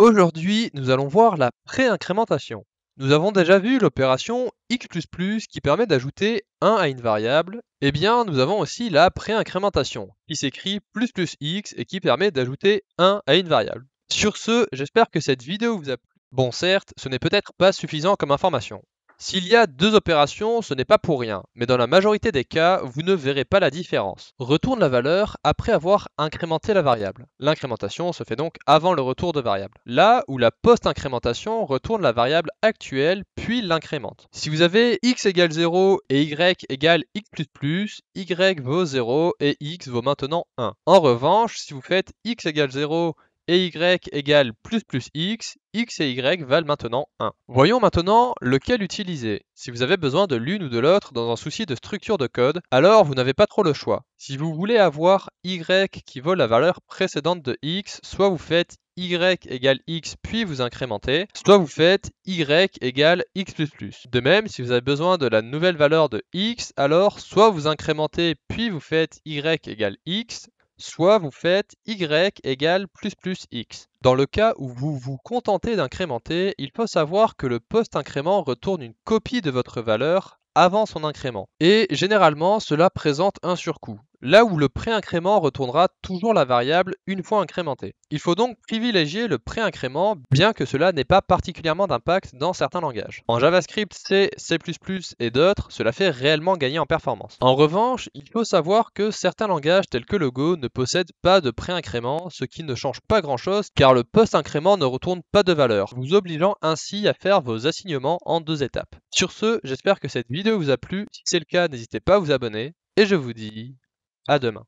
Aujourd'hui, nous allons voir la pré-incrémentation. Nous avons déjà vu l'opération x++ qui permet d'ajouter 1 à une variable. Eh bien, nous avons aussi la pré-incrémentation qui s'écrit ++ x et qui permet d'ajouter 1 à une variable. Sur ce, j'espère que cette vidéo vous a plu. Bon, certes, ce n'est peut-être pas suffisant comme information. S'il y a deux opérations, ce n'est pas pour rien, mais dans la majorité des cas, vous ne verrez pas la différence. Retourne la valeur après avoir incrémenté la variable. L'incrémentation se fait donc avant le retour de variable. Là où la post-incrémentation retourne la variable actuelle puis l'incrémente. Si vous avez x égale 0 et y égale x++, y vaut 0 et x vaut maintenant 1. En revanche, si vous faites x égale 0 et y égale ++x, x et y valent maintenant 1. Voyons maintenant lequel utiliser. Si vous avez besoin de l'une ou de l'autre dans un souci de structure de code, alors vous n'avez pas trop le choix. Si vous voulez avoir y qui vaut la valeur précédente de x, soit vous faites y égale x puis vous incrémentez, soit vous faites y égale x++. De même, si vous avez besoin de la nouvelle valeur de x, alors soit vous incrémentez puis vous faites y égale x, soit vous faites y égale ++x. Dans le cas où vous vous contentez d'incrémenter, il faut savoir que le post-incrément retourne une copie de votre valeur avant son incrément. Et généralement, cela présente un surcoût, là où le pré-incrément retournera toujours la variable une fois incrémentée. Il faut donc privilégier le pré-incrément, bien que cela n'ait pas particulièrement d'impact dans certains langages. En JavaScript, C, C++ et d'autres, cela fait réellement gagner en performance. En revanche, il faut savoir que certains langages tels que le Go ne possèdent pas de pré-incrément, ce qui ne change pas grand-chose car le post-incrément ne retourne pas de valeur, vous obligeant ainsi à faire vos assignements en 2 étapes. Sur ce, j'espère que cette vidéo vous a plu. Si c'est le cas, n'hésitez pas à vous abonner et je vous dis à demain.